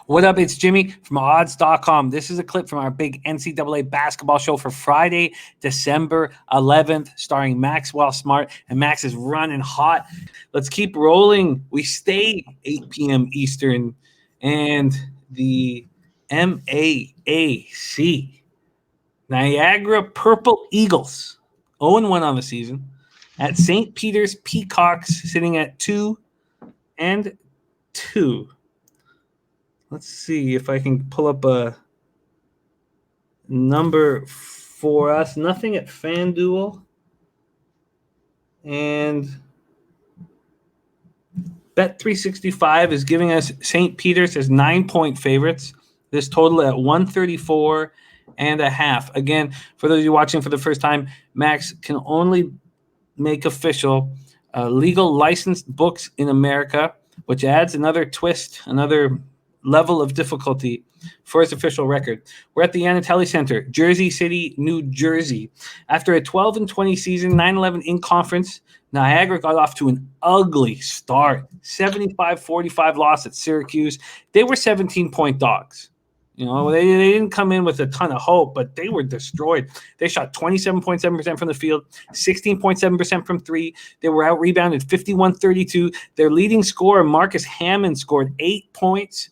What up? It's Jimmy from odds.com. This is a clip from our big NCAA basketball show for Friday, December 11th, starring Maxwell Smart. And Max is running hot. Let's keep rolling. We stay 8 p.m. Eastern. And the MAAC, Niagara Purple Eagles, 0-1 on the season. At St. Peter's Peacocks, sitting at 2-2. Let's see if I can pull up a number for us. Nothing at FanDuel. And Bet365 is giving us St. Peter's as 9-point favorites. This total at 134.5. Again, for those of you watching for the first time, Max can only make official legal licensed books in America, which adds another twist, another level of difficulty for his official record. We're at the Yanitelli Center, Jersey City, New Jersey. After a 12-20 season, 9-11 in conference, Niagara got off to an ugly start. 75-45 loss at Syracuse. They were 17-point dogs. You know, they didn't come in with a ton of hope, but they were destroyed. They shot 27.7% from the field, 16.7% from three. They were out-rebounded 51-32. Their leading scorer, Marcus Hammond, scored 8 points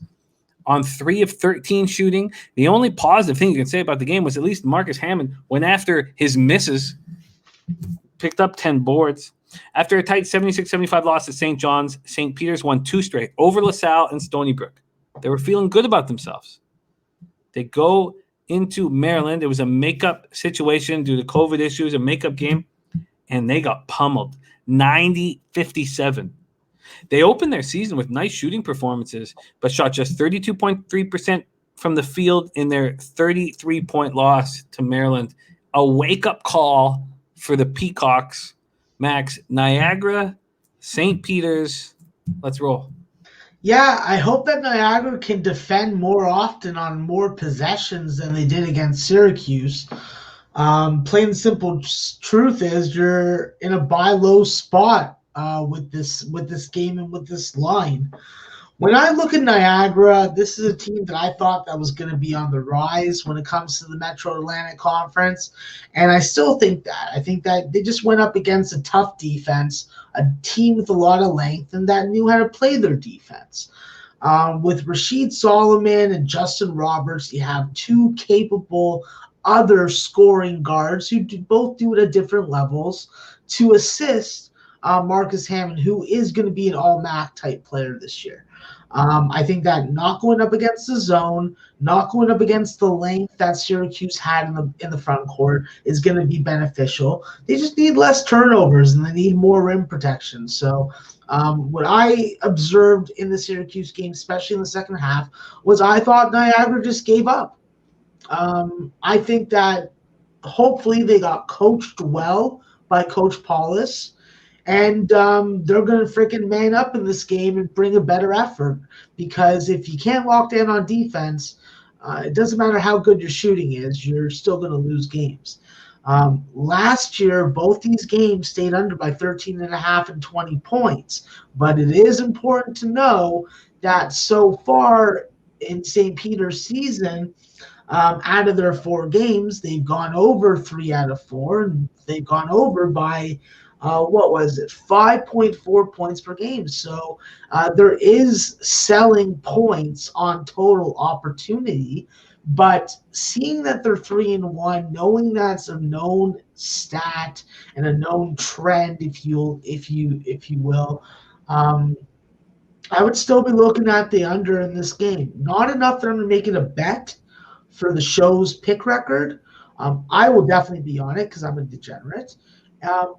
on 3 of 13 shooting. The only positive thing you can say about the game was at least Marcus Hammond went after his misses, picked up 10 boards. After a tight 76-75 loss at St. John's, St. Peter's won 2 straight over LaSalle and Stony Brook. They were feeling good about themselves. They go into Maryland. It was a makeup situation due to COVID issues, a makeup game, and they got pummeled, 90-57. They opened their season with nice shooting performances, but shot just 32.3% from the field in their 33-point loss to Maryland. A wake-up call for the Peacocks. Max, Niagara, St. Peter's, let's roll. Yeah, I hope that Niagara can defend more often on more possessions than they did against Syracuse. Plain and simple truth is you're in a buy low spot with this game and with this line. When I look at Niagara, this is a team that I thought that was going to be on the rise when it comes to the Metro Atlantic Conference, and I still think that. I think that they just went up against a tough defense, a team with a lot of length, and that knew how to play their defense. With Rasheed Solomon and Justin Roberts, you have 2 capable other scoring guards who both do it at different levels to assist Marcus Hammond, who is going to be an all-Maac type player this year. I think that not going up against the zone, not going up against the length that Syracuse had in the front court is going to be beneficial. They just need less turnovers and they need more rim protection. So what I observed in the Syracuse game, especially in the second half, was I thought Niagara just gave up. I think that hopefully they got coached well by Coach Paulus. And they're going to freaking man up in this game and bring a better effort, because if you can't lock down on defense, it doesn't matter how good your shooting is, you're still going to lose games. Last year, both these games stayed under by 13.5 and 20 points. But it is important to know that so far in St. Peter's season, out of their 4 games, they've gone over 3 out of 4, and they've gone over by 5.4 points per game. So there is selling points on total opportunity, but seeing that they're 3-1, knowing that's a known stat and a known trend, if you will, I would still be looking at the under in this game. Not enough that I'm making a bet for the show's pick record. I will definitely be on it because I'm a degenerate.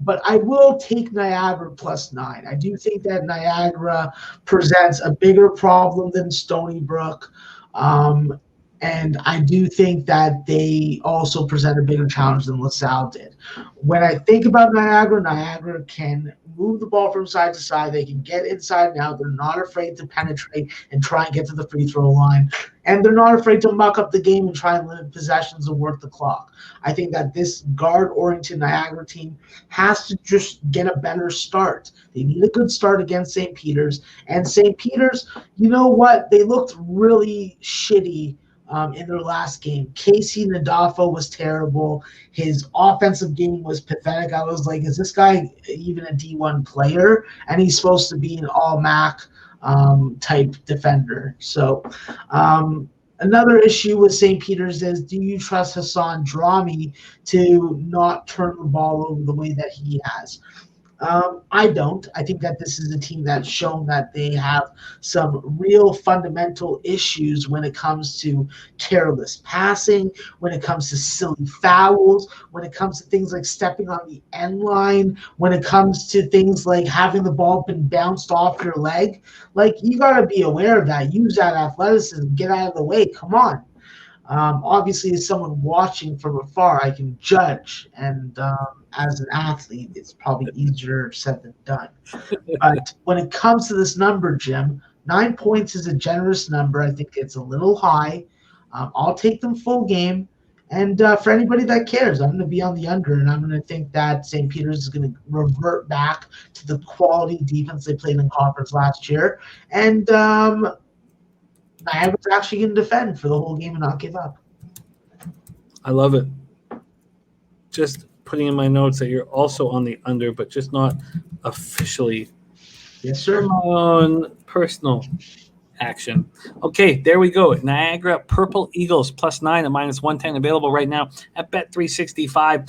But I will take Niagara +9. I do think that Niagara presents a bigger problem than Stony Brook. And I do think that they also present a bigger challenge than LaSalle did. When I think about Niagara, Niagara can move the ball from side to side. They can get inside and out. They're not afraid to penetrate and try and get to the free throw line. And they're not afraid to muck up the game and try and limit possessions and work the clock. I think that this guard-oriented Niagara team has to just get a better start. They need a good start against St. Peter's. And St. Peter's, you know what? They looked really shitty in their last game. Casey Nadafo was terrible. His offensive game was pathetic. I was like, is this guy even a D1 player? And he's supposed to be an all Maac type defender. So another issue with St. Peter's is, do you trust Hassan Drami to not turn the ball over the way that he has? I don't. I think that this is a team that's shown that they have some real fundamental issues when it comes to careless passing, when it comes to silly fouls, when it comes to things like stepping on the end line, when it comes to things like having the ball been bounced off your leg. Like, you got to be aware of that. Use that athleticism. Get out of the way. Come on. Obviously, as someone watching from afar, I can judge, and as an athlete, it's probably easier said than done. But when it comes to this number, Jim, 9 points is a generous number. I think it's a little high. I'll take them full game. And for anybody that cares, I'm going to be on the under, and I'm going to think that St. Peter's is going to revert back to the quality defense they played in conference last year. And Niagara's actually going to defend for the whole game and not give up. I love it. Just putting in my notes that you're also on the under, but just not officially. Yes, sir. On personal action. Okay, there we go. Niagara Purple Eagles +9 at -110 available right now at Bet365.